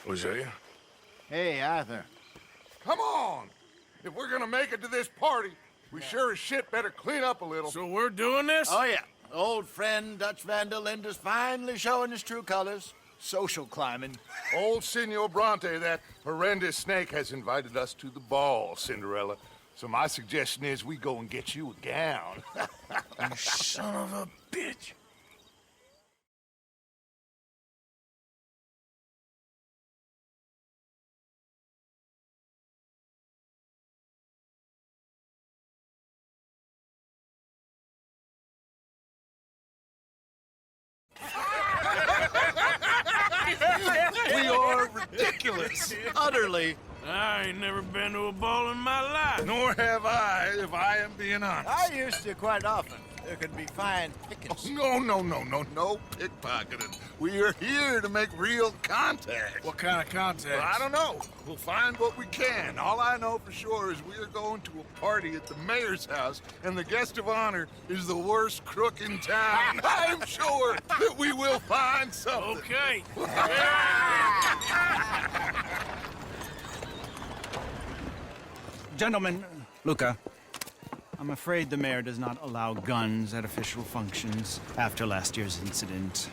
Hosea? Hey, Arthur. Come on! If we're gonna make it to this party, we sure as shit better clean up a little. So we're doing this? Oh, yeah. Old friend Dutch Van der Linde's finally showing his true colors. Social climbing. Old Senor Bronte, that horrendous snake, has invited us to the ball, Cinderella. So my suggestion is we go and get you a gown. You son of a bitch. We are ridiculous. Utterly. I ain't never been to a ball in my life. Nor have I, if I am being honest. I used to quite often. There could be fine pickings. No pickpocketing. We are here to make real contact. What kind of contact? Well, I don't know. We'll find what we can. All I know for sure is we are going to a party at the mayor's house, and the guest of honor is the worst crook in town. I'm sure that we will find something. Okay. Gentlemen, Luca, I'm afraid the mayor does not allow guns at official functions after last year's incident.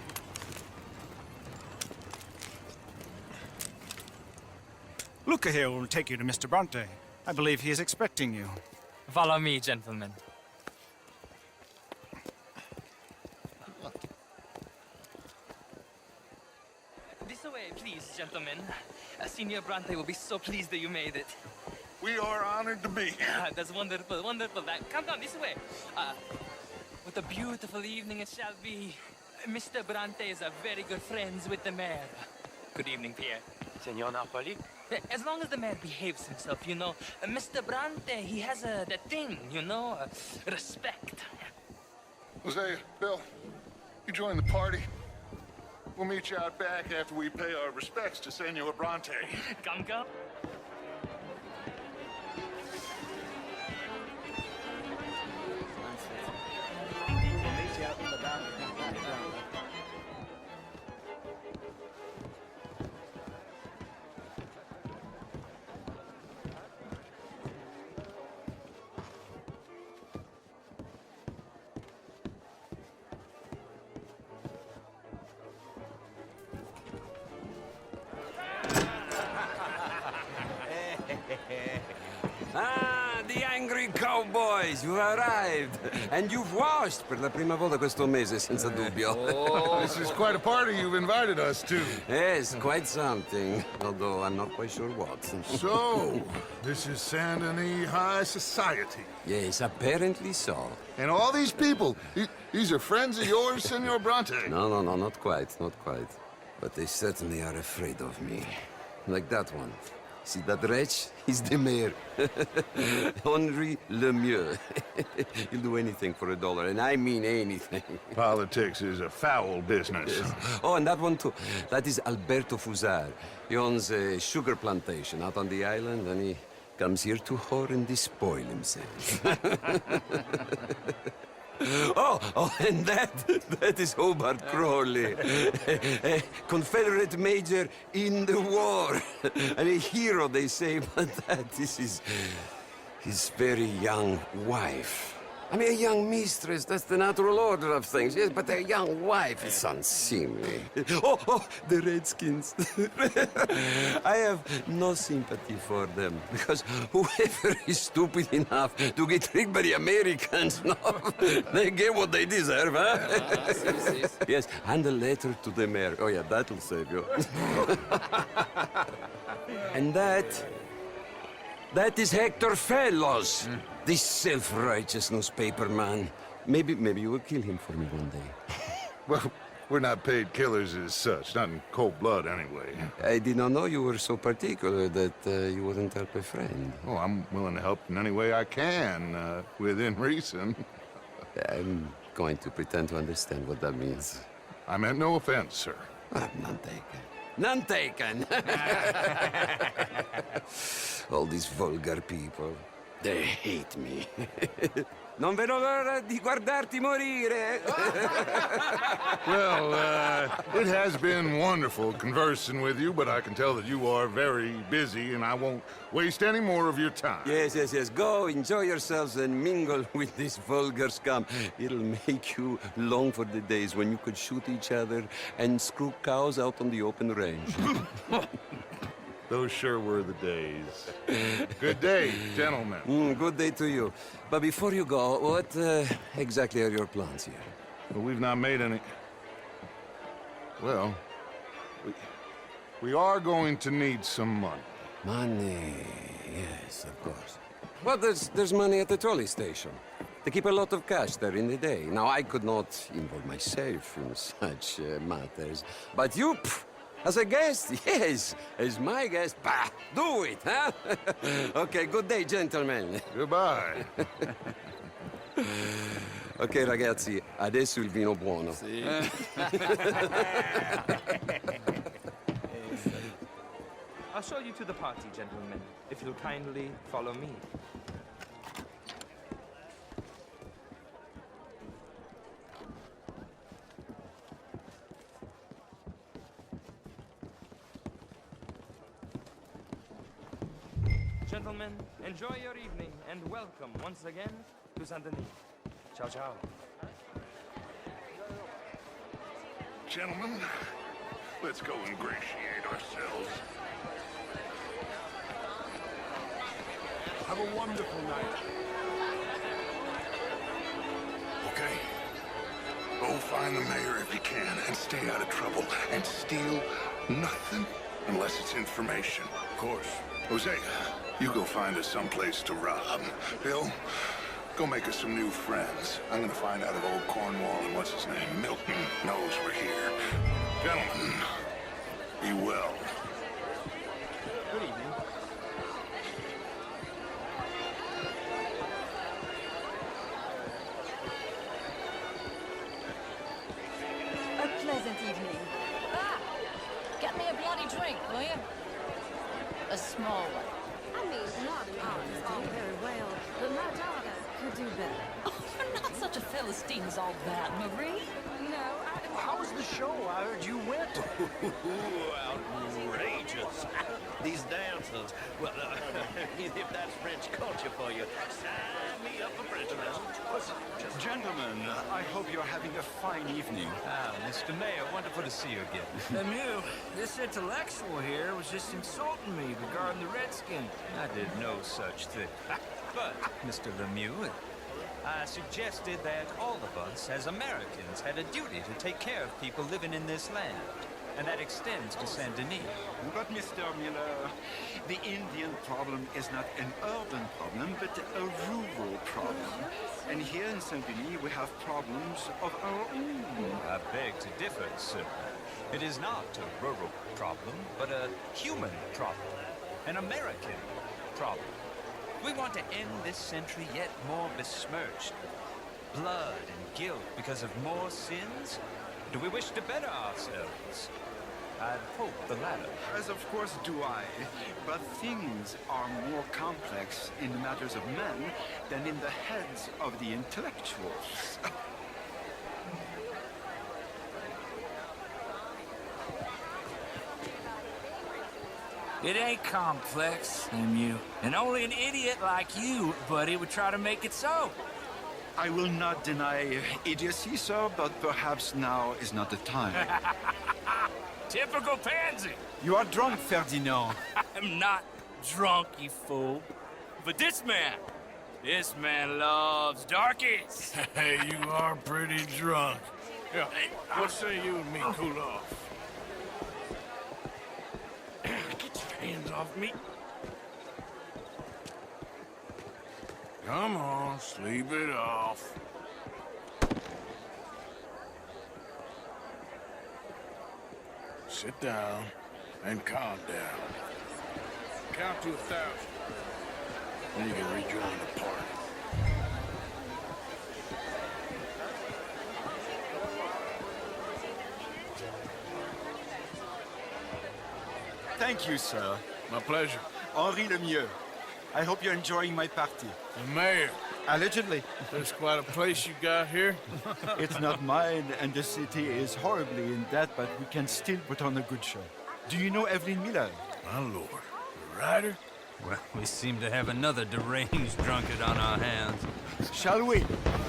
Luca here will take you to Mr. Bronte. I believe he is expecting you. Follow me, gentlemen. This way, please, gentlemen. Senior Bronte will be so pleased that you made it. We are honored to be here. That's wonderful, wonderful. Come down this way. What a beautiful evening it shall be. Mr. Bronte is a very good friends with the mayor. Good evening, Pierre. Senor Napoli? As long as the mayor behaves himself, you know. Mr. Bronte, he has that thing, you know, respect. Hosea, Bill, you join the party. We'll meet you out back after we pay our respects to Senor Bronte. Come, come. Ah, the angry cowboys, you arrived. And you've washed per la prima volta questo mese, senza dubbio. This is quite a party you've invited us to. Yes, quite something. Although I'm not quite sure what. So, this is Saint Denis High Society. Yes, apparently so. And all these people, these are friends of yours, Senor Bronte? No, not quite, not quite. But they certainly are afraid of me. Like that one. See that wretch? He's the mayor. Henri Lemieux. He'll do anything for $1, and I mean anything. Politics is a foul business. Yes. Oh, and that one too. That is Alberto Fusar. He owns a sugar plantation out on the island, and he comes here to whore and despoil himself. Oh, and that is Hobart Crawley, a Confederate major in the war, and a hero, they say, but that is his very young wife. I mean, a young mistress, that's the natural order of things, yes, but a young wife is unseemly. Oh, the Redskins. I have no sympathy for them, because whoever is stupid enough to get tricked by the Americans, no, they get what they deserve, huh? Yes, and a letter to the mayor. Oh, yeah, that'll save you. And that is Hector Fellows. This self-righteous newspaper man. Maybe you will kill him for me one day. Well, we're not paid killers as such, not in cold blood anyway. I did not know you were so particular that you wouldn't help a friend. Oh, I'm willing to help in any way I can, within reason. I'm going to pretend to understand what that means. I meant no offense, sir. None taken. None taken! All these vulgar people. They hate me. Non vedo l'ora di guardarti morire. Well, it has been wonderful conversing with you, but I can tell that you are very busy, and I won't waste any more of your time. Yes, yes, yes. Go, enjoy yourselves, and mingle with this vulgar scum. It'll make you long for the days when you could shoot each other and screw cows out on the open range. Those sure were the days. Good day, gentlemen. Good day to you. But before you go, what exactly are your plans here? Well, we've not made any... Well, we are going to need some money. Money, yes, of course. Well, there's money at the trolley station. They keep a lot of cash there in the day. Now, I could not involve myself in such matters. But you, as a guest, yes, as my guest, bah, do it, huh? Okay, good day, gentlemen. Goodbye. Ok, ragazzi, adesso il vino buono. I'll show you to the party, gentlemen, if you'll kindly follow me. Gentlemen, enjoy your evening and welcome once again to Saint Denis. Ciao, ciao. Gentlemen, let's go ingratiate ourselves. Have a wonderful night. Okay? Go find the mayor if you can and stay out of trouble and steal nothing unless it's information. Of course. Jose, you go find us someplace to rob. Bill, go make us some new friends. I'm gonna find out if old Cornwall and what's his name, Milton, knows we're here. Gentlemen, be well. Good evening. A pleasant evening. Ah! Get me a bloody drink, will you? A small one. I mean, not an artist all very well, but my daughter could do better. Oh, you're not such a Philistine as all that, Marie. No, How was the show? I heard you went. Outrageous. These dancers. Well, if that's French culture for you, sign me up for French lessons. Gentlemen, I hope you're having a fine evening. Ah, Mr. Mayor, wonderful to see you again. Lemieux, this intellectual here was just insulting me regarding the Redskin. I did no such thing. But, Mr. Lemieux, I suggested that all of us, as Americans, had a duty to take care of people living in this land. And that extends to Saint Denis. But, Mr. Miller, the Indian problem is not an urban problem, but a rural problem. And here in Saint-Denis, we have problems of our own. I beg to differ, sir. It is not a rural problem, but a human problem. An American problem. We want to end this century yet more besmirched. Blood and guilt because of more sins? Do we wish to better ourselves? I'd hope the latter. As of course do I, but things are more complex in the matters of men than in the heads of the intellectuals. It ain't complex, Lemieux. And only an idiot like you, buddy, would try to make it so. I will not deny idiocy, sir, but perhaps now is not the time. Typical pansy. You are drunk, Ferdinand. I'm not drunk, you fool. But this man loves darkies. Hey, you are pretty drunk. Yeah, what say you and me cool off? Get your hands off me. Come on, sleep it off. Sit down and calm down. Count to 1,000. Then you can rejoin the party. Thank you, sir. My pleasure. Henri Lemieux. I hope you're enjoying my party. The mayor. Allegedly. There's quite a place you got here. It's not mine, and the city is horribly in debt, but we can still put on a good show. Do you know Evelyn Miller? My lord. The writer? Well, we seem to have another deranged drunkard on our hands. Shall we?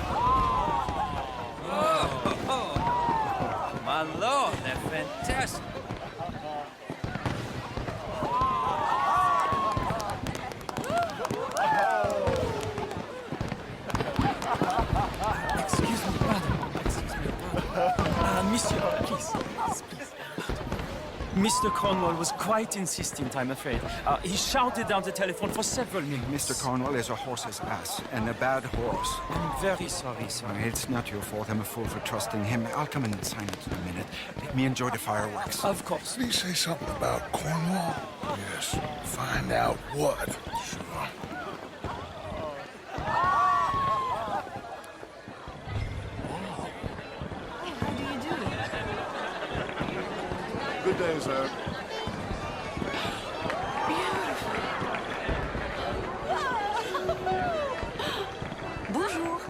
Oh, my lord, they're fantastic. Excuse me, pardon. Excuse me, pardon. Monsieur, please. Mr. Cornwall was quite insistent, I'm afraid. He shouted down the telephone for several minutes. Mr. Cornwall is a horse's ass, and a bad horse. I'm very sorry, sir. It's not your fault. I'm a fool for trusting him. I'll come in and sign it in a minute. Let me enjoy the fireworks. Of course. Did he say something about Cornwall? Yes. Find out what. Sure. How do you do? Good day, sir. Bonjour.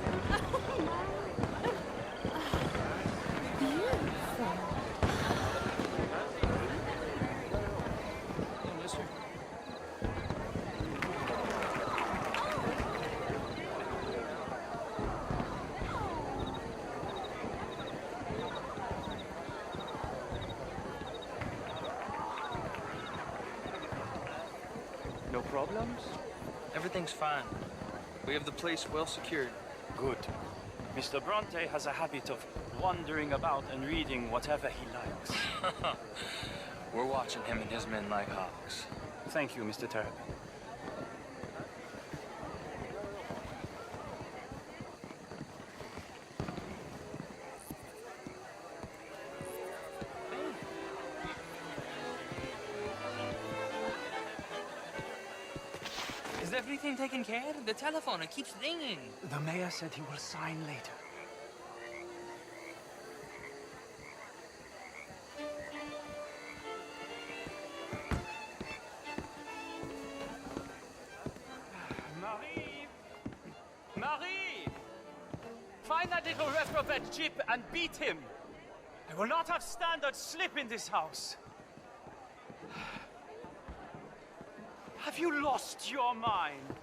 No problems? Everything's fine. We have the place well secured. Good. Mr. Bronte has a habit of wandering about and reading whatever he likes. We're watching him and his men like hawks. Thank you, Mr. Terrapin. Is everything taken care of? The telephone, it keeps ringing. The mayor said he will sign later. Marie! Marie! Find that little reprobate Jip and beat him! I will not have standard slip in this house! Have you lost your mind?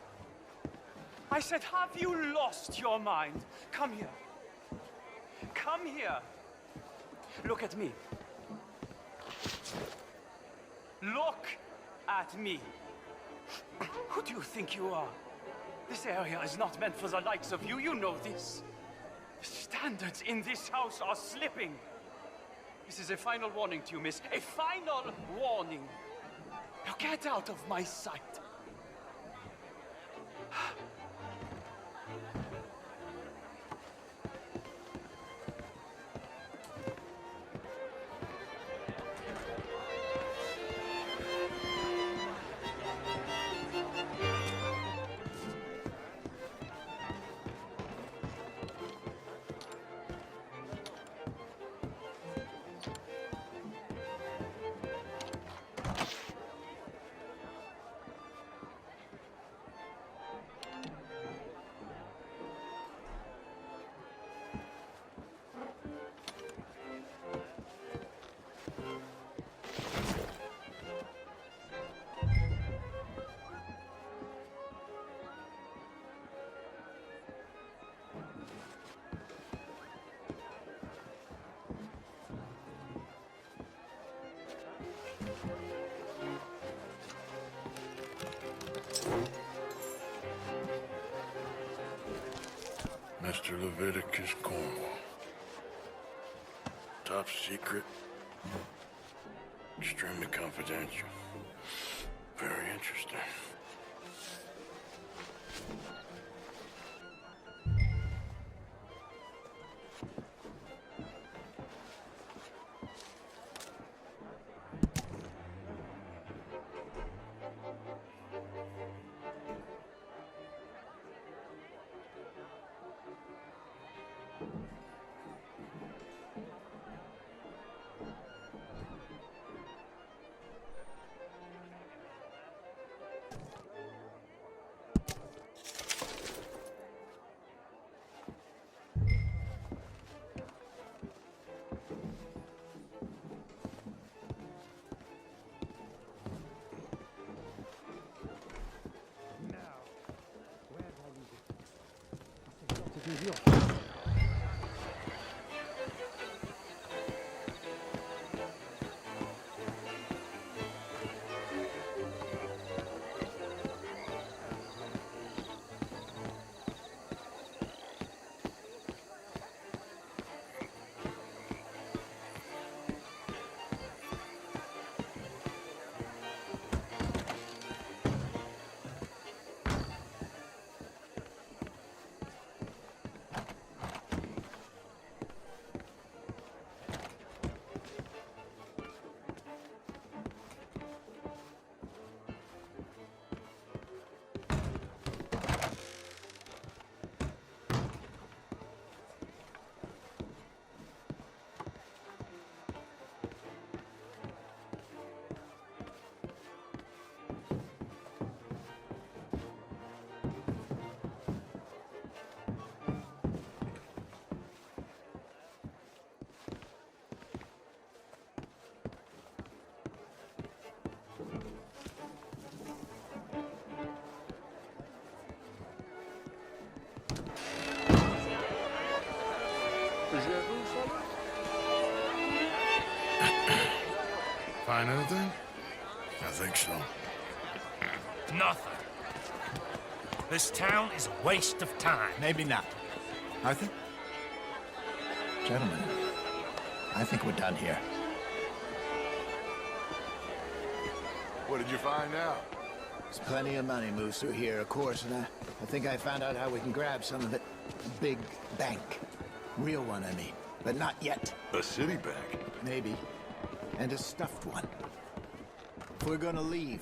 I said, have you lost your mind? Come here. Come here. Look at me. Look at me. Who do you think you are? This area is not meant for the likes of you. You know this. The standards in this house are slipping. This is a final warning to you, miss. A final warning. Now get out of my sight. Mr. Leviticus Cornwall. Top secret. Extremely confidential. Very interesting. Find anything? I think so. Nothing. This town is a waste of time. Maybe not. Arthur? Gentlemen, I think we're done here. What did you find out? There's plenty of money moves through here, of course, and I think I found out how we can grab some of it. A big bank. Real one, I mean. But not yet. A city bank? Maybe. And a stuffed one. If we're gonna leave,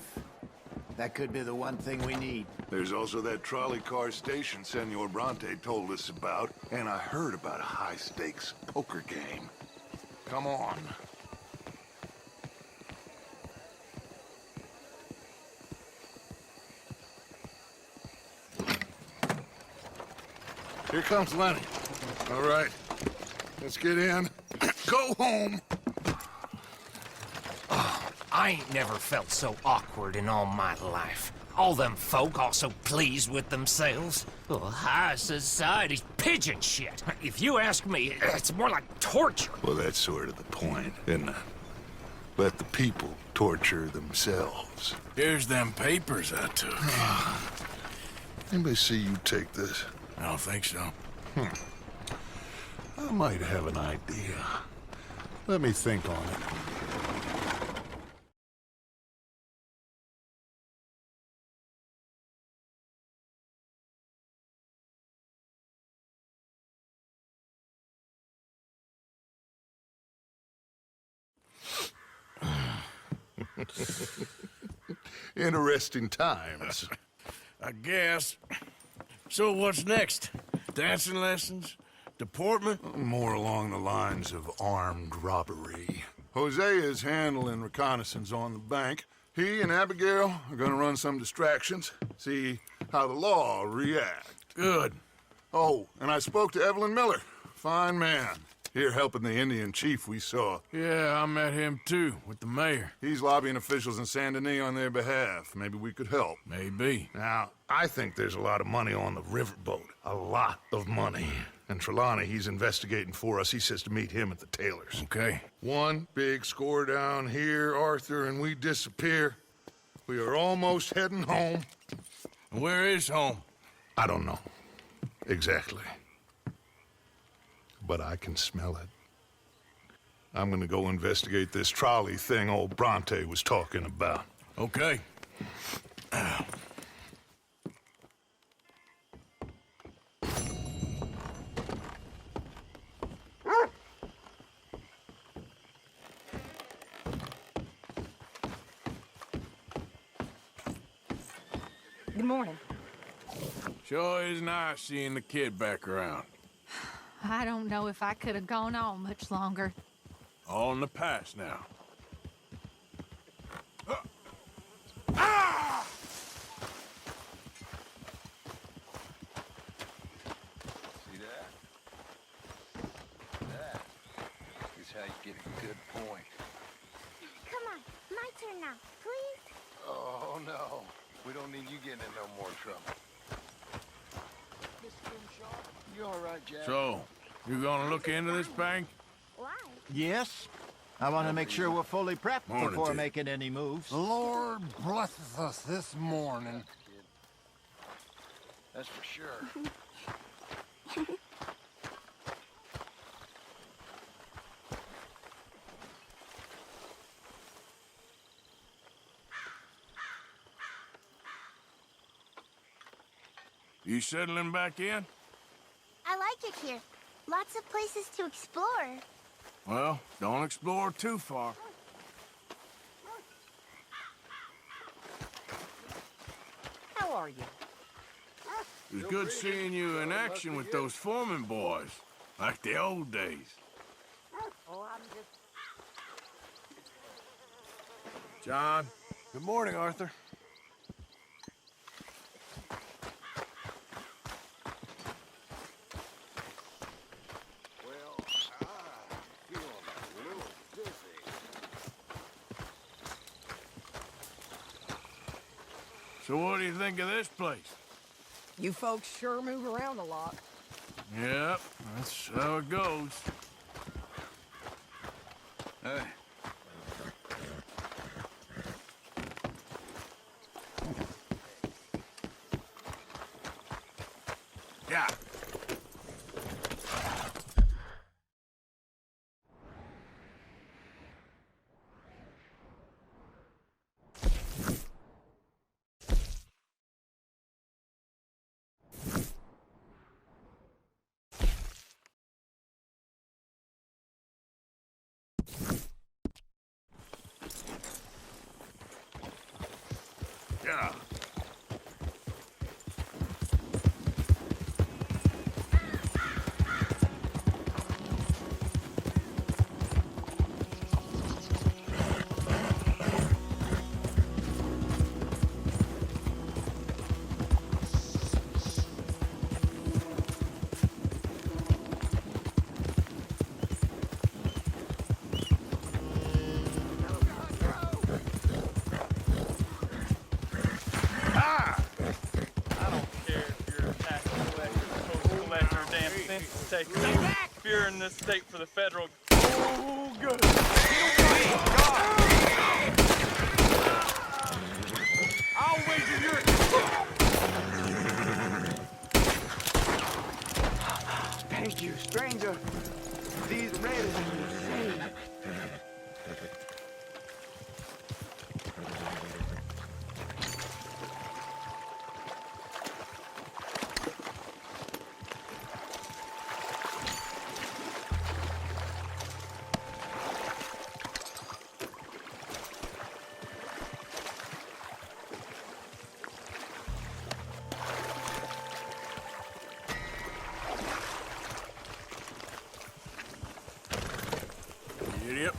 that could be the one thing we need. There's also that trolley car station Senor Bronte told us about, and I heard about a high-stakes poker game. Come on. Here comes Lenny. All right, let's get in. Go home. I ain't never felt so awkward in all my life. All them folk all so pleased with themselves. Oh, high society's pigeon shit. If you ask me, it's more like torture. Well, that's sort of the point, isn't it? Let the people torture themselves. Here's them papers I took. Anybody see you take this? I don't think so. I might have an idea. Let me think on it. Interesting times. I guess. So what's next? Dancing lessons? Deportment? More along the lines of armed robbery. Hosea is handling reconnaissance on the bank. He and Abigail are gonna run some distractions, see how the law react. Good. Oh, and I spoke to Evelyn Miller. Fine man. Here helping the Indian chief we saw. Yeah, I met him too, with the mayor. He's lobbying officials in Saint Denis on their behalf. Maybe we could help. Maybe. Now, I think there's a lot of money on the riverboat. A lot of money. And Trelawney, he's investigating for us. He says to meet him at the Taylor's. Okay. One big score down here, Arthur, and we disappear. We are almost heading home. Where is home? I don't know. Exactly. But I can smell it. I'm gonna go investigate this trolley thing old Bronte was talking about. Okay. Good morning. Sure is nice seeing the kid back around. I don't know if I could have gone on much longer. All in the past now. See that? That is how you get a good point. Come on, my turn now, please. Oh, no. We don't need you getting in no more trouble. Miss Grimshaw, you all right, Jack. So, you gonna look into this bank? Why? Yes. I want to make sure we're fully prepped Morning, before Dick. making any moves. The Lord blesses us this morning. That's for sure. You settling back in? I like it here. Lots of places to explore. Well, don't explore too far. How are you? It was good seeing you in action with those foreman boys, like the old days. Oh, I'm just... John. Good morning, Arthur. Well, I feel a little dizzy. So what do you think of this place? You folks sure move around a lot. Yep, that's how it goes. Hey. Yeah. Yeah. If you're in this state for the federal... Oh, good. I'll wager you're... Thank you, stranger. These raiders are insane. Yep.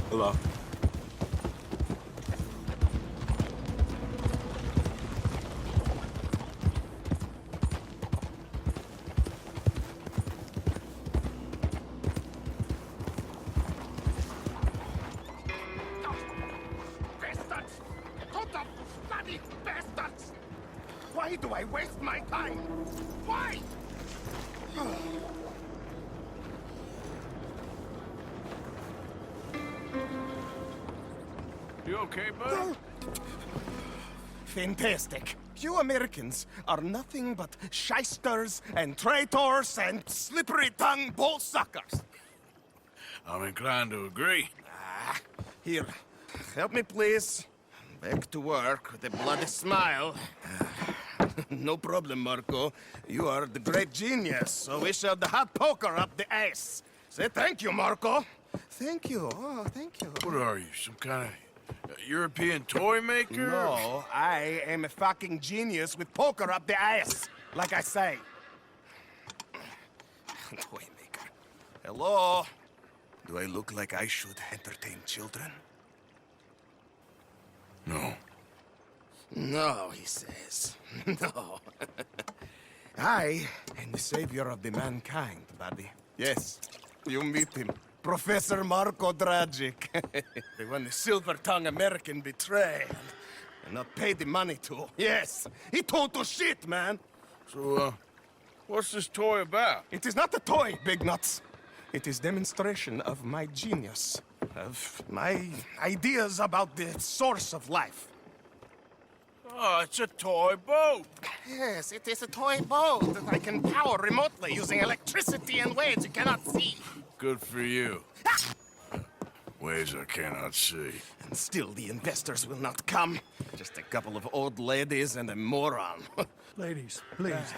Hello. Bastards! Total bloody bastards! Why do I waste my time? Why? You okay, bud? Fantastic. You Americans are nothing but shysters and traitors and slippery-tongued bull-suckers. I'm inclined to agree. Here, help me, please. Back to work with a bloody smile. No problem, Marco. You are the great genius, so we shall the hot poker up the ass. Say thank you, Marco. Thank you. Oh, thank you. What are you, some kind of European toy maker? No, I am a fucking genius with poker up the ass, like I say. Toy maker. Hello? Do I look like I should entertain children? No. No, he says. No. I am the savior of the mankind, buddy. Yes, you meet him. Professor Marco Dragic. The one the silver-tongued American betrayed and not paid the money to. Yes, he total shit, man. So, what's this toy about? It is not a toy, Big Nuts. It is demonstration of my genius, of my ideas about the source of life. Oh, it's a toy boat. Yes, it is a toy boat that I can power remotely using electricity in ways you cannot see. Good for you. Ways I cannot see. And still the investors will not come. Just a couple of old ladies and a moron. Ladies, please.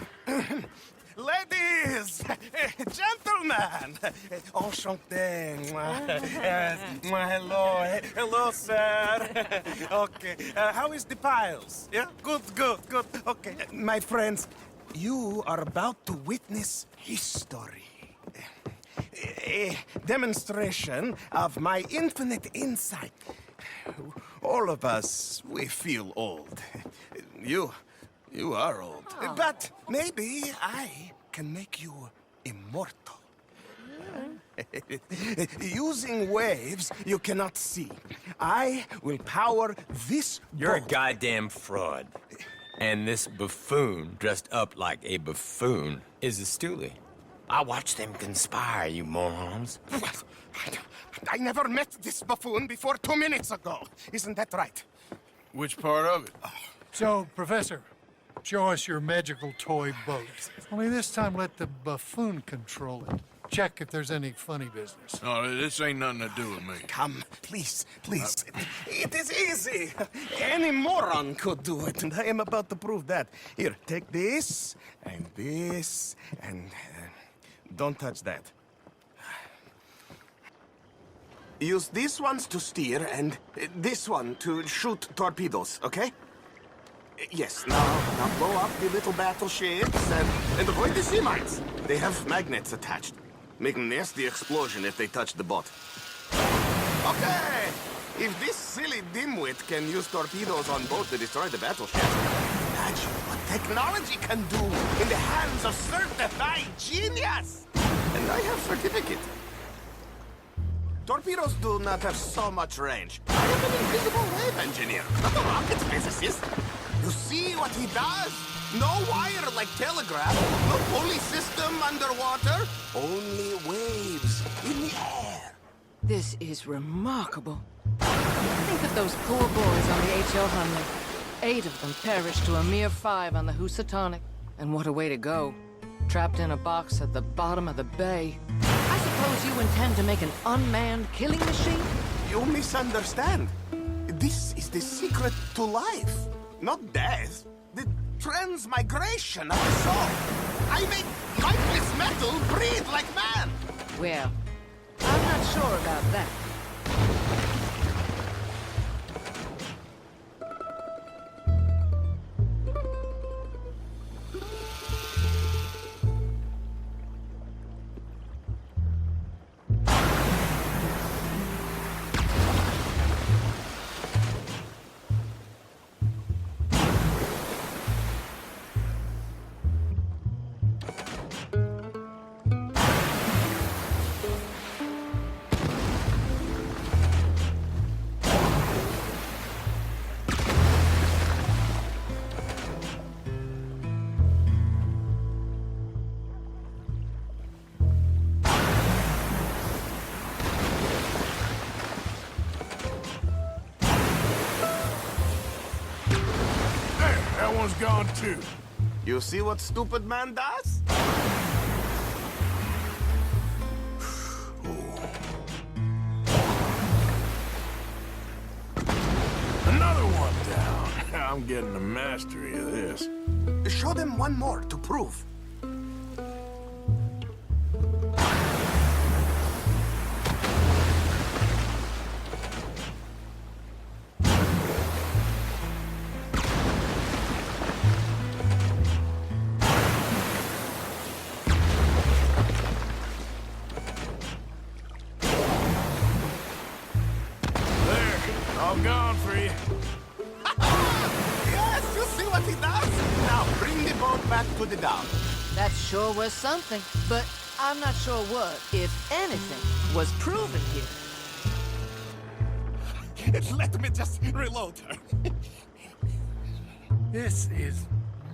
Ladies! Gentlemen! Enchanté. Hello. Hello, sir. Okay. How is the piles? Yeah? Good. Okay. My friends, you are about to witness history. A demonstration of my infinite insight. All of us, we feel old. You are old. Oh. But maybe I can make you immortal. Using waves you cannot see, I will power this You're a boat. goddamn fraud. And this buffoon, dressed up like a buffoon, is a stoolie. I watched them conspire, you morons. I never met this buffoon before 2 minutes ago. Isn't that right? Which part of it? So, Professor, show us your magical toy boat. Only this time let the buffoon control it. Check if there's any funny business. No, this ain't nothing to do with me. Come, please. It is easy. Any moron could do it, and I am about to prove that. Here, take this, and don't touch that. Use these ones to steer, and this one to shoot torpedoes, okay? Yes, now blow up the little battleships, and avoid the sea mines. They have magnets attached. Make a nasty explosion if they touch the boat. Okay! If this silly dimwit can use torpedoes on boat to destroy the battleship, imagine what technology can do in the hands of certified genius! And I have certificate. Torpedoes do not have so much range. I am an invisible wave engineer, not a rocket physicist. You see what he does? No wire like telegraph, no pulley system underwater, only waves in the air. This is remarkable. Think of those poor boys on the H.O. Hunley. 8 of them perished to a mere 5 on the Housatonic. And what a way to go. Trapped in a box at the bottom of the bay. I suppose you intend to make an unmanned killing machine? You misunderstand. This is the secret to life, not death. The transmigration of the soul. I make lifeless metal breathe like man. Well, I'm not sure about that. Gone too. You see what stupid man does? Another one. I'm getting the mastery of this. Show them one more to prove. All gone for you. Yes, you see what he does? Now bring the boat back to the dock. That sure was something, but I'm not sure what, if anything, was proven here. Let me just reload her. This is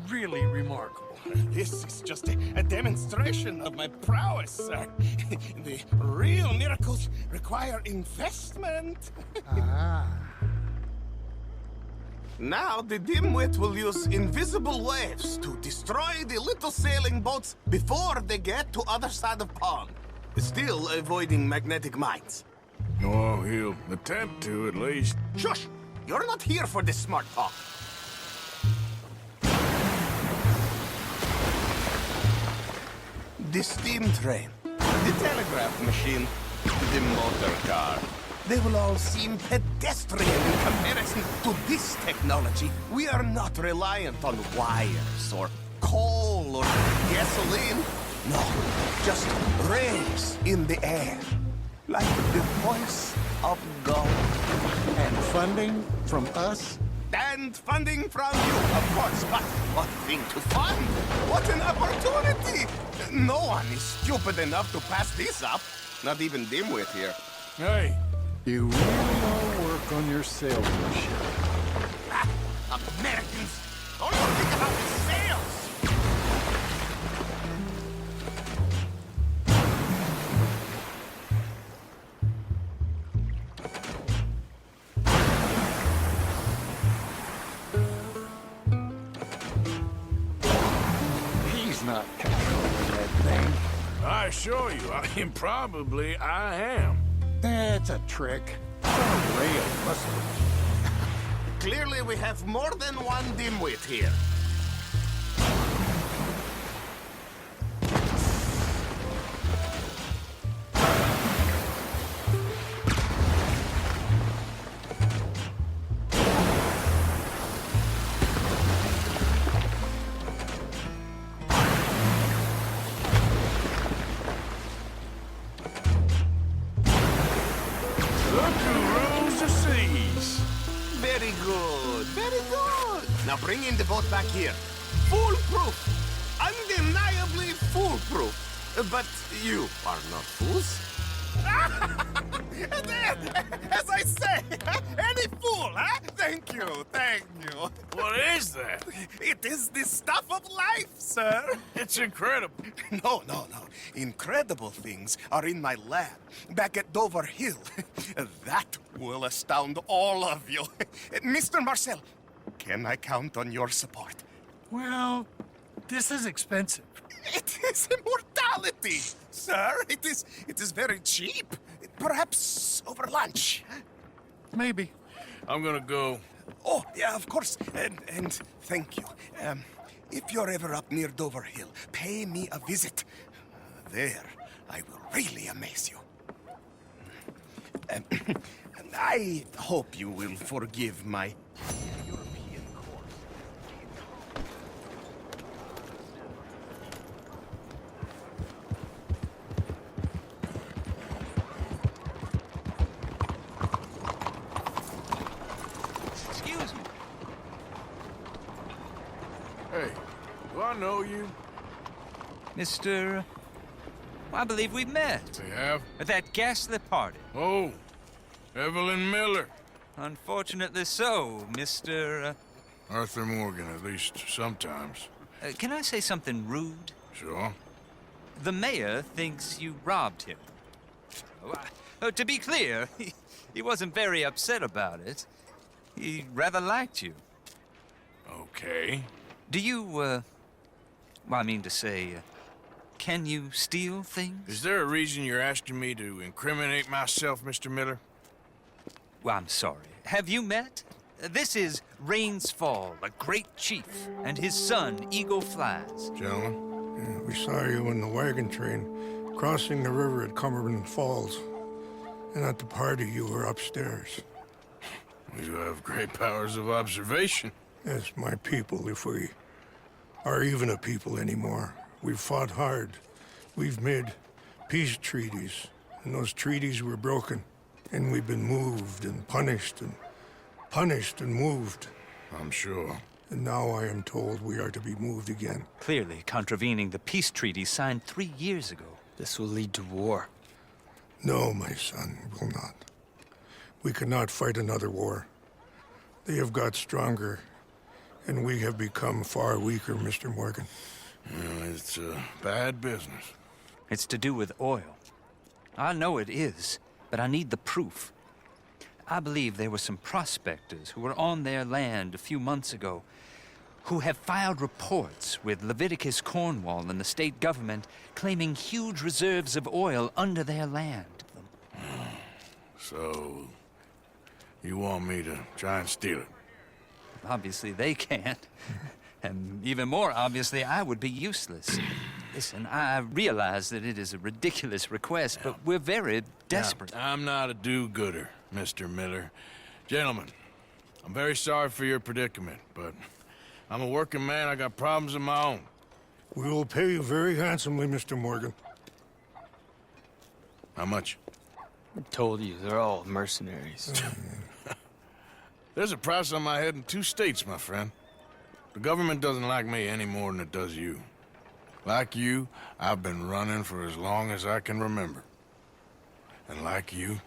really remarkable. This is just a demonstration of my prowess, sir. The real miracles require investment. Now the dimwit will use invisible waves to destroy the little sailing boats before they get to other side of pond. Still avoiding magnetic mines. Oh, he'll attempt to, at least. Shush! You're not here for this smart talk. The steam train, the telegraph machine, the motor car. They will all seem pedestrian in comparison to this technology. We are not reliant on wires or coal or gasoline. No, just rays in the air, like the voice of God. And funding from us? And funding from you, of course. But what thing to fund? What an opportunity! No one is stupid enough to pass this up. Not even Dimwit here. Hey. You really all work on your salesmanship. Americans! Don't you think about the sales! He's not controlling that thing. I assure you, probably I am. That's a trick. It's a rail, must be. Clearly we have more than one dimwit here. Very good, very good. Now bring in the boat back here. Foolproof. Undeniably foolproof. But you are not fools. As I say, any fool, huh? Thank you, thank you. What is that? It is the stuff of life, sir. It's incredible. No. Incredible things are in my lab, back at Dover Hill. That will astound all of you. Mr. Marcel, can I count on your support? Well, this is expensive. It is immortality, sir. It is very cheap. Perhaps over lunch. Maybe. I'm gonna go. Oh, yeah, of course. And thank you. If you're ever up near Dover Hill, pay me a visit. There, I will really amaze you. And I hope you will forgive my European course. Excuse me. Hey, do I know you? Mr. I believe we met. We have? At that ghastly party. Oh, Evelyn Miller. Unfortunately so, Mr. Arthur Morgan, at least sometimes. Can I say something rude? Sure. The mayor thinks you robbed him. To be clear, he wasn't very upset about it. He rather liked you. Okay. Do you, well, I mean to say, can you steal things? Is there a reason you're asking me to incriminate myself, Mr. Miller? Well, I'm sorry. Have you met? This is Rains Fall, a great chief, and his son, Eagle Flies. Gentlemen, we saw you in the wagon train crossing the river at Cumberland Falls. And at the party, you were upstairs. You have great powers of observation. Yes, my people, if we are even a people anymore. We've fought hard. We've made peace treaties, and those treaties were broken. And we've been moved and punished and moved. I'm sure. And now I am told we are to be moved again. Clearly contravening the peace treaty signed 3 years ago. This will lead to war. No, my son, it will not. We cannot fight another war. They have got stronger, and we have become far weaker, Mr. Morgan. It's a bad business. It's to do with oil. I know it is, but I need the proof. I believe there were some prospectors who were on their land a few months ago who have filed reports with Leviticus Cornwall and the state government claiming huge reserves of oil under their land. So, you want me to try and steal it? Obviously they can't. And even more obviously, I would be useless. Listen, I realize that it is a ridiculous request, but we're very desperate. Now, I'm not a do-gooder, Mr. Miller. Gentlemen, I'm very sorry for your predicament, but I'm a working man. I got problems of my own. We will pay you very handsomely, Mr. Morgan. How much? I told you, they're all mercenaries. There's a price on my head in 2 states, my friend. The government doesn't like me any more than it does you. Like you, I've been running for as long as I can remember. And like you,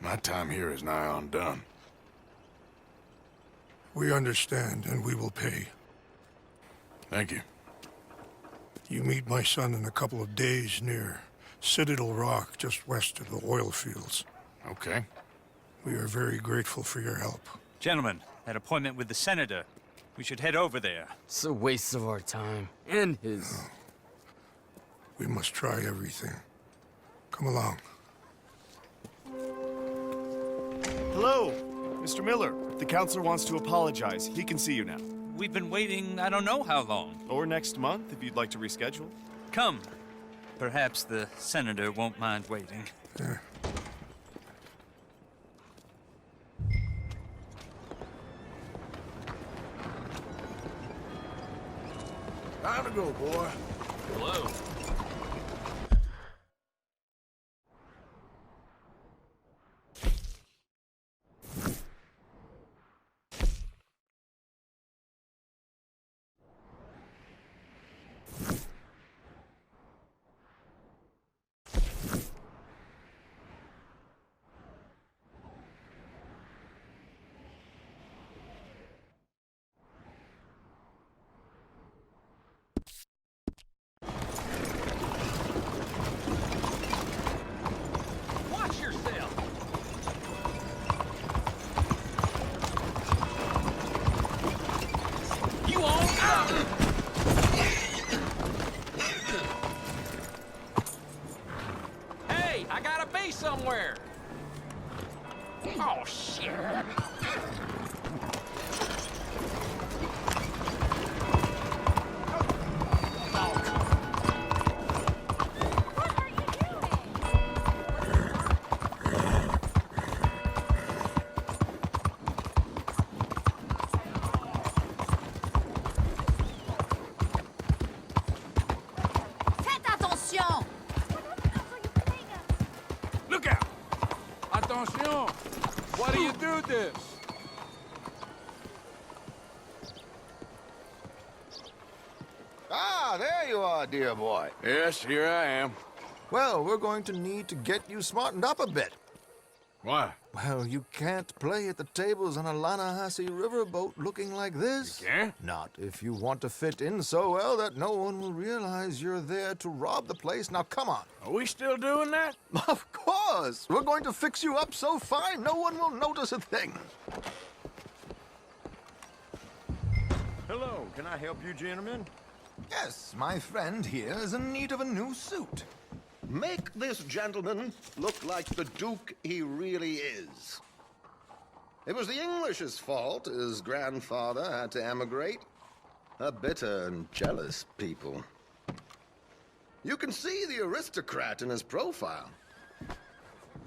my time here is nigh on done. We understand, and we will pay. Thank you. You meet my son in a couple of days near Citadel Rock, just west of the oil fields. Okay. We are very grateful for your help. Gentlemen, that appointment with the senator. We should head over there. It's a waste of our time. And his. We must try everything. Come along. Hello, Mr. Miller. The counselor wants to apologize. He can see you now. We've been waiting I don't know how long. Or next month, if you'd like to reschedule. Come. Perhaps the senator won't mind waiting. Yeah. Time to go, boy. Hello. Hey, I gotta be somewhere. Oh, shit. Look out! Attention! Why do you do this? Ah, there you are, dear boy. Yes, here I am. Well, we're going to need to get you smartened up a bit. Why? Well, you can't play at the tables on a Lannahechee riverboat looking like this. You can't? Not if you want to fit in so well that no one will realize you're there to rob the place. Now, come on. Are we still doing that? Of course! We're going to fix you up so fine, no one will notice a thing. Hello, can I help you, gentlemen? Yes, my friend here is in need of a new suit. Make this gentleman look like the Duke he really is. It was the English's fault his grandfather had to emigrate. A bitter and jealous people. You can see the aristocrat in his profile.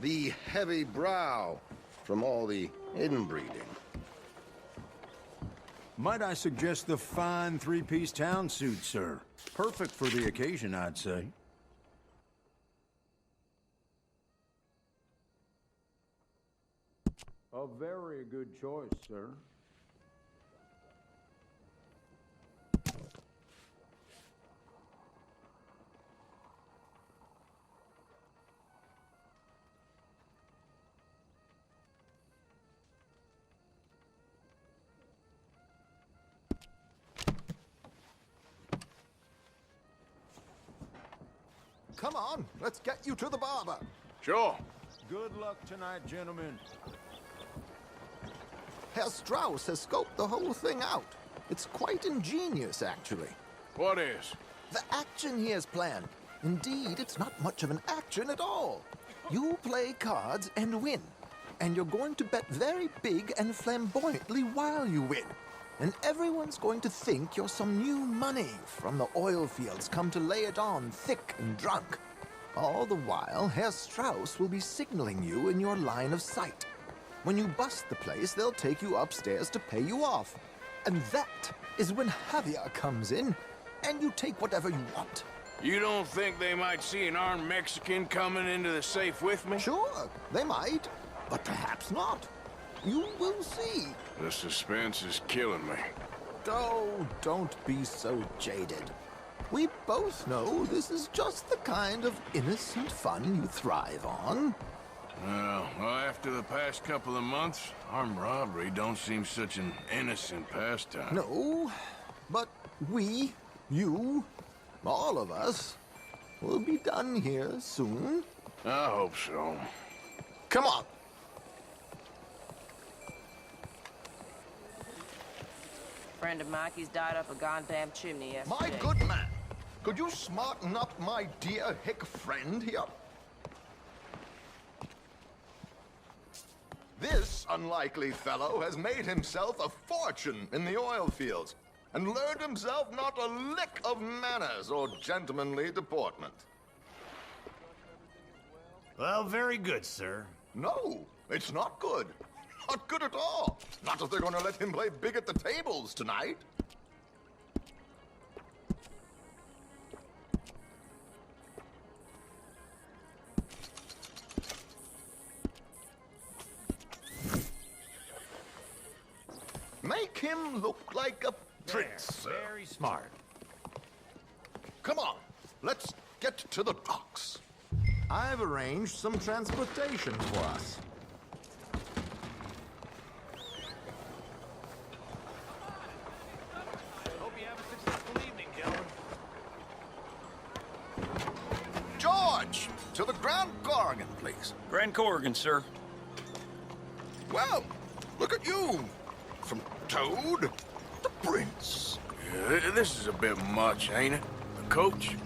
The heavy brow from all the inbreeding. Might I suggest the fine three-piece town suit, sir? Perfect for the occasion, I'd say. A very good choice, sir. Come on, let's get you to the barber. Sure. Good luck tonight, gentlemen. Herr Strauss has scoped the whole thing out. It's quite ingenious, actually. What is? The action he has planned. Indeed, it's not much of an action at all. You play cards and win. And you're going to bet very big and flamboyantly while you win. And everyone's going to think you're some new money from the oil fields come to lay it on thick and drunk. All the while, Herr Strauss will be signaling you in your line of sight. When you bust the place, they'll take you upstairs to pay you off. And that is when Javier comes in, and you take whatever you want. You don't think they might see an armed Mexican coming into the safe with me? Sure, they might, but perhaps not. You will see. The suspense is killing me. Oh, don't be so jaded. We both know this is just the kind of innocent fun you thrive on. Well, after the past couple of months, armed robbery don't seem such an innocent pastime. No, but we, you, all of us, will be done here soon. I hope so. Come on. Friend of Mikey's died up a goddamn chimney yesterday. My good man, could you smarten up my dear hick friend here? This unlikely fellow has made himself a fortune in the oil fields and learned himself not a lick of manners or gentlemanly deportment. Well, very good, sir. No, it's not good. Not good at all. Not if they're going to let him play big at the tables tonight. Make him look like a prince, sir. Very smart. Come on, let's get to the docks. I've arranged some transportation for us. Hope you have a successful evening, gentlemen. George, to the Grand Corrigan, please. Grand Corrigan, sir. Well, look at you. From Toad to Prince. Yeah, this is a bit much, ain't it? The coach?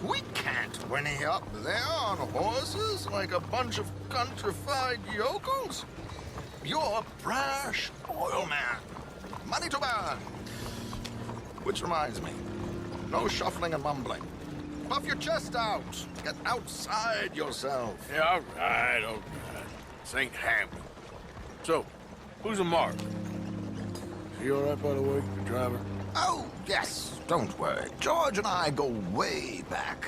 We can't whinny up there on horses like a bunch of countrified yokels. You're a brash oil man. Money to burn. Which reminds me, no shuffling and mumbling. Puff your chest out. Get outside yourself. Yeah, all right. This ain't Hamden. So, who's a mark? Is he all right, by the way, the driver? Oh, yes. Don't worry. George and I go way back.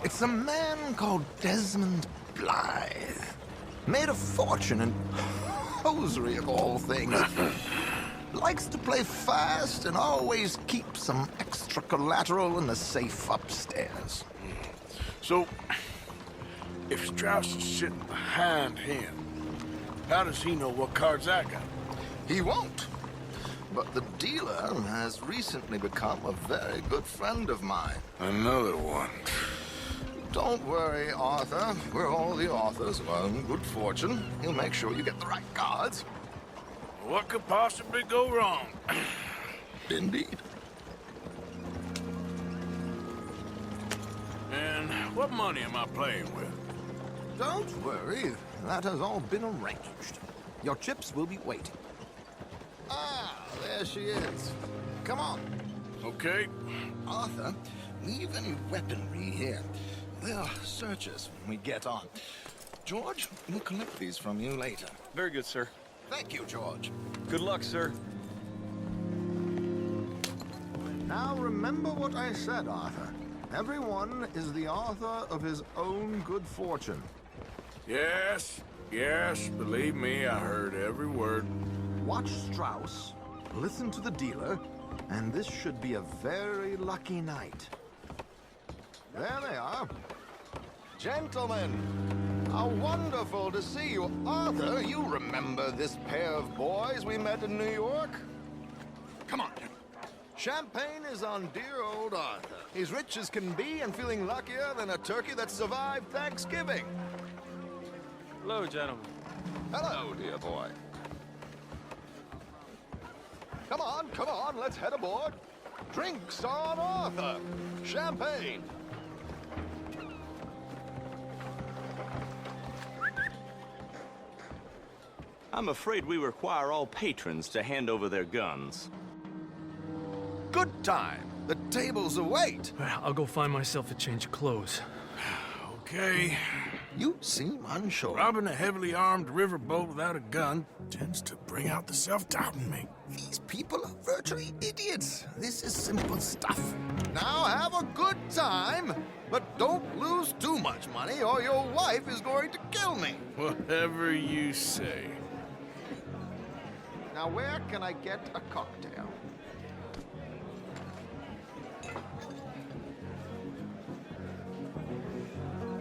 It's a man called Desmond Blythe. Made a fortune in hosiery of all things. Likes to play fast and always keep some extra collateral in the safe upstairs. So, if Strauss is sitting behind him, how does he know what cards I got? He won't. But the dealer has recently become a very good friend of mine. Another one. Don't worry, Arthur. We're all the authors of our own good fortune. He'll make sure you get the right cards. What could possibly go wrong? Indeed. And what money am I playing with? Don't worry. That has all been arranged. Your chips will be waiting. Ah, there she is. Come on. Okay. Arthur, leave any weaponry here. They'll search us when we get on. George, we'll collect these from you later. Very good, sir. Thank you, George. Good luck, sir. Now remember what I said, Arthur. Everyone is the author of his own good fortune. Yes, believe me, I heard every word. Watch Strauss, listen to the dealer, and this should be a very lucky night. There they are. Gentlemen, how wonderful to see you. Arthur, you remember this pair of boys we met in New York? Come on. Champagne is on dear old Arthur. He's rich as can be and feeling luckier than a turkey that survived Thanksgiving. Hello, gentlemen. Hello, dear boy. Come on, let's head aboard. Drinks on Arthur. Champagne. I'm afraid we require all patrons to hand over their guns. Good time. The tables await. I'll go find myself a change of clothes. Okay. You seem unsure. Robbing a heavily armed riverboat without a gun tends to bring out the self-doubt in me. These people are virtually idiots. This is simple stuff. Now have a good time, but don't lose too much money or your wife is going to kill me. Whatever you say. Now where can I get a cocktail?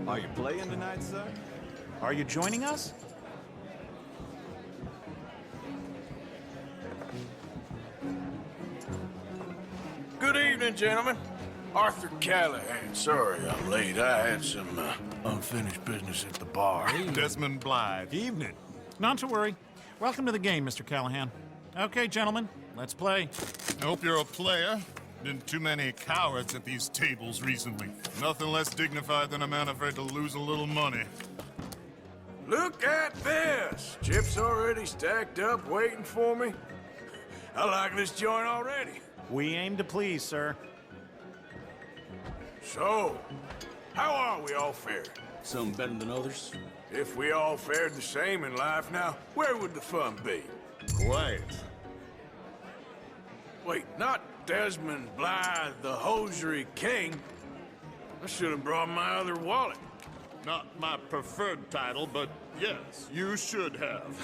Are you playing tonight, sir? Are you joining us? Good evening, gentlemen. Arthur Callahan. Sorry I'm late. I had some unfinished business at the bar. Desmond Blythe. Evening. Not to worry. Welcome to the game, Mr. Callahan. Okay, gentlemen, let's play. I hope you're a player. Been too many cowards at these tables recently. Nothing less dignified than a man afraid to lose a little money. Look at this! Chips already stacked up, waiting for me. I like this joint already. We aim to please, sir. So, how are we all fared? Some better than others. If we all fared the same in life now, where would the fun be? Quiet. Wait, not Desmond Blythe, the hosiery king. I should have brought my other wallet. Not my preferred title, but yes, you should have.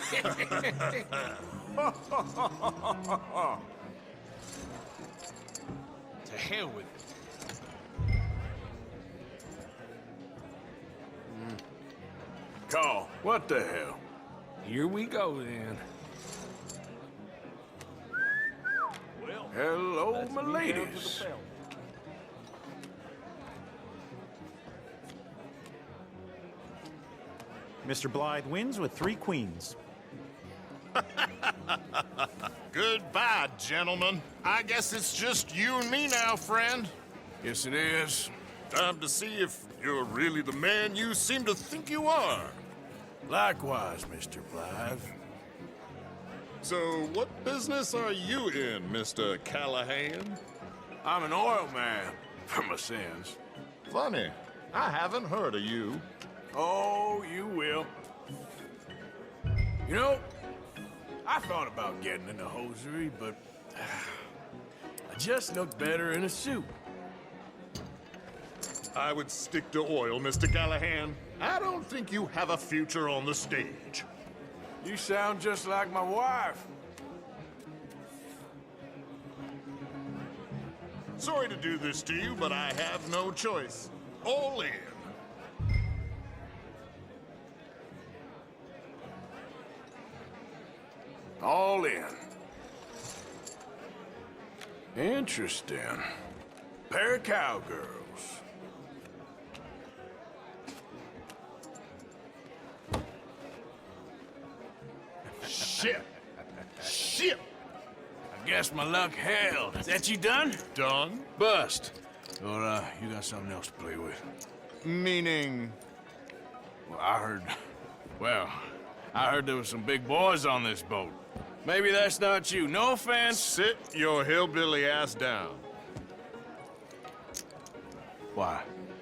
To hell with it. Call, what the hell? Here we go, then. Well, hello, my ladies. Mr. Blythe wins with 3 queens. Goodbye, gentlemen. I guess it's just you and me now, friend. Yes, it is. Time to see if you're really the man you seem to think you are. Likewise, Mr. Blythe. So, what business are you in, Mr. Callahan? I'm an oil man, for my sins. Funny. I haven't heard of you. Oh, you will. You know, I thought about getting into hosiery, but I just look better in a suit. I would stick to oil, Mr. Callahan. I don't think you have a future on the stage. You sound just like my wife. Sorry to do this to you, but I have no choice. All in. All in. Interesting. Pair of cowgirls. Shit. Shit. I guess my luck held. Is that you done? Done? Bust. Or, you got something else to play with? Meaning? Well, I heard... Well, I heard there was some big boys on this boat. Maybe that's not you. No offense. Sit your hillbilly ass down. Why?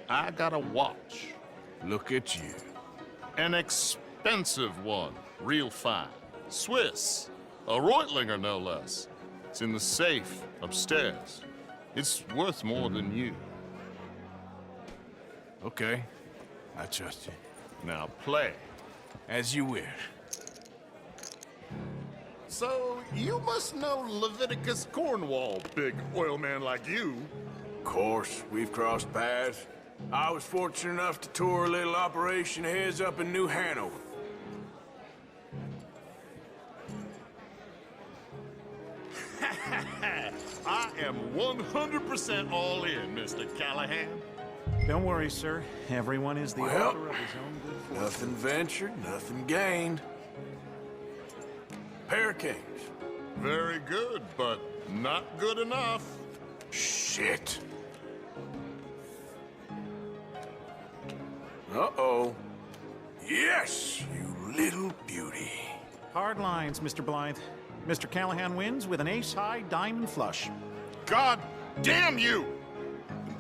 I got a watch. Look at you. An expensive one. Real fine. Swiss. A Reutlinger, no less. It's in the safe upstairs. It's worth more than you. Okay. I trust you. Now play. As you wish. So, you must know Leviticus Cornwall, big oil man like you. Of course, we've crossed paths. I was fortunate enough to tour a little operation of his up in New Hanover. I am 100% all in, Mr. Callahan. Don't worry, sir. Everyone is the Well, author of his own good fortune. nothing ventured, nothing gained. Pair of kings. Very good, but not good enough. Shit. Uh-oh. Yes, you little beauty. Hard lines, Mr. Blythe. Mr. Callahan wins with an ace-high diamond flush. God damn you!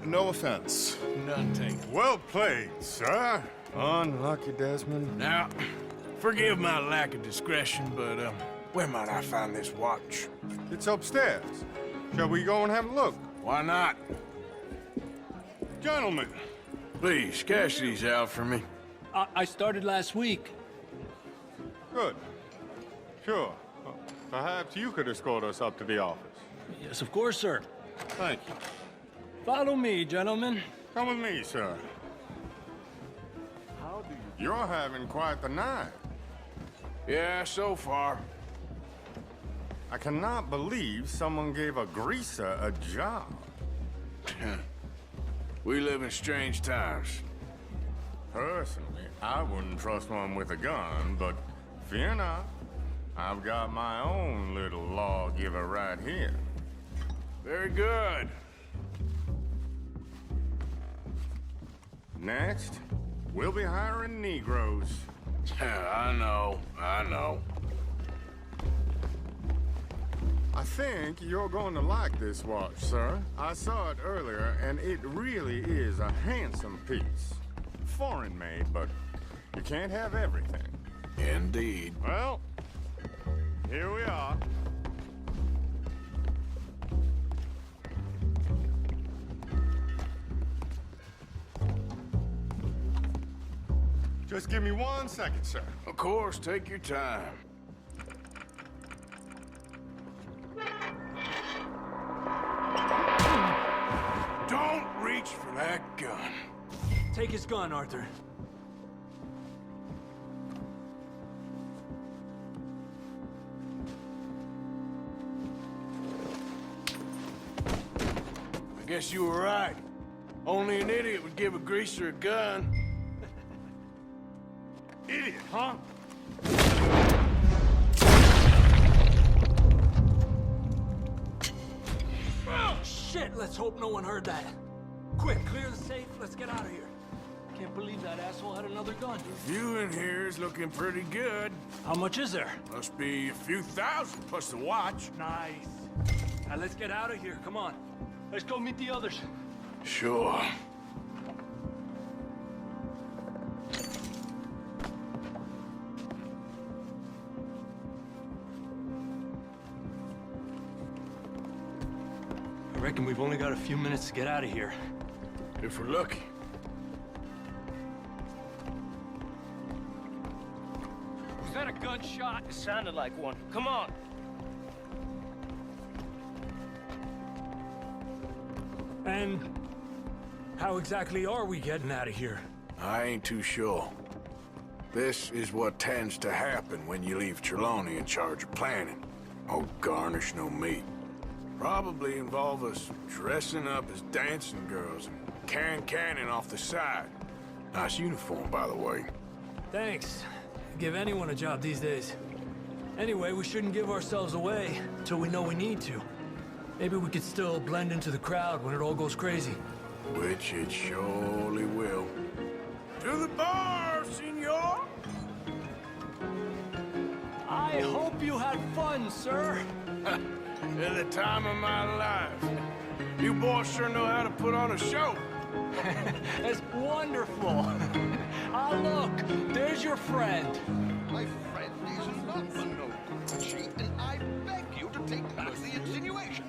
No offense. None taken. Well played, sir. Unlucky, Desmond. Now, forgive my lack of discretion, but, where might I find this watch? It's upstairs. Shall we go and have a look? Why not? Gentlemen. Please, cash these out for me. I started last week. Good. Sure. Perhaps you could escort us up to the office. Yes, of course, sir. Thank you. Follow me, gentlemen. Come with me, sir. You're having quite the night. Yeah, so far. I cannot believe someone gave a greaser a job. We live in strange times. Personally, I wouldn't trust one with a gun, but fear not. I've got my own little lawgiver right here. Very good. Next, we'll be hiring Negroes. I know. I think you're going to like this watch, sir. I saw it earlier, and it really is a handsome piece. Foreign made, but you can't have everything. Indeed. Well, here we are. Just give me 1 second, sir. Of course, take your time. Don't reach for that gun. Take his gun, Arthur. I guess you were right. Only an idiot would give a greaser a gun. Idiot, huh? Oh, shit! Let's hope no one heard that. Quick, clear the safe. Let's get out of here. Can't believe that asshole had another gun. The view in here is looking pretty good. How much is there? Must be a few thousand plus the watch. Nice. Now let's get out of here. Come on. Let's go meet the others. Sure. I reckon we've only got a few minutes to get out of here. If we're lucky. Was that a gunshot? It sounded like one. Come on. And how exactly are we getting out of here? I ain't too sure. This is what tends to happen when you leave Trelawney in charge of planning. Oh, garnish no meat. Probably involve us dressing up as dancing girls and carrying cannon off the side. Nice uniform, by the way. Thanks. Give anyone a job these days. Anyway, we shouldn't give ourselves away until we know we need to. Maybe we could still blend into the crowd when it all goes crazy. Which it surely will. To the bar, senor! I hope you had fun, sir. At the time of my life. You boys sure know how to put on a show. That's wonderful. Ah, look, there's your friend. My friend is not a no-good cheat, and I beg you to take back the insinuation.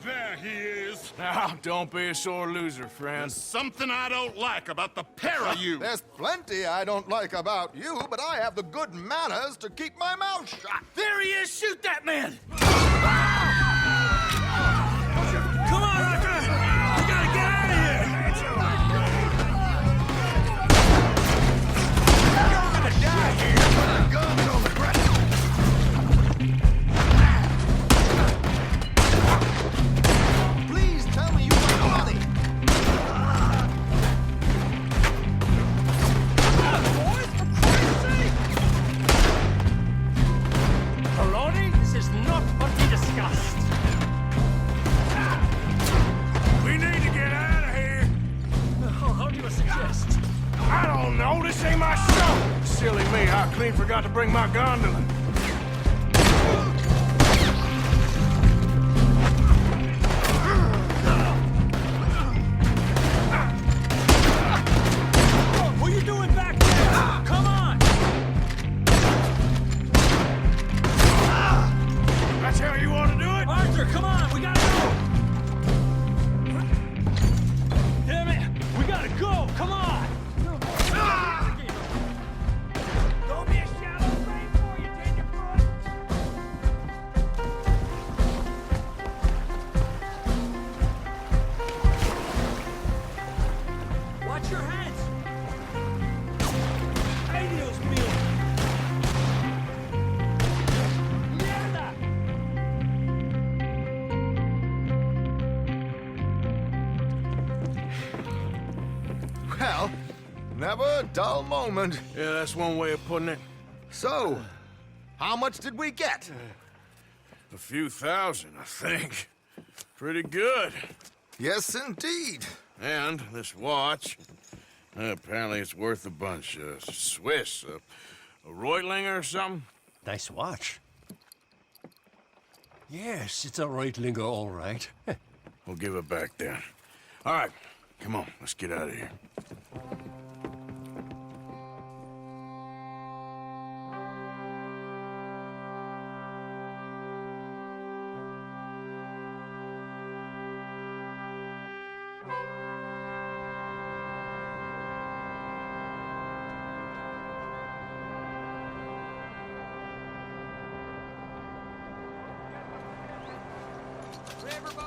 There he is. Now, don't be a sore loser, friend. There's something I don't like about the pair of you. There's plenty I don't like about you, but I have the good manners to keep my mouth shut. There he is! Shoot that man! Come on, Arthur! We gotta get out of here! You're gonna die here! Put the guns on the ground! Please tell me you want the money. Boys, for Christ's sake! Poloni, this is not what we discussed. We need to get out of here! How do you suggest? I don't know, this ain't my show! Silly me, I clean forgot to bring my gondola. What are you doing back there? Come on! That's how you want to do it? Arthur, come on! We gotta go! Damn it! We gotta go! Come on! Don't be a shallow grave before you take your foot! Watch your heads! Ay, Dios mío! Mierda! Well, never a dull moment. Yeah, that's one way of putting it. So, how much did we get? A few thousand, I think. Pretty good. Yes, indeed. And this watch, apparently it's worth a bunch. Swiss, a Reutlinger or something? Nice watch. Yes, it's a Reutlinger, all right. We'll give it back then. All right, come on, let's get out of here. Everybody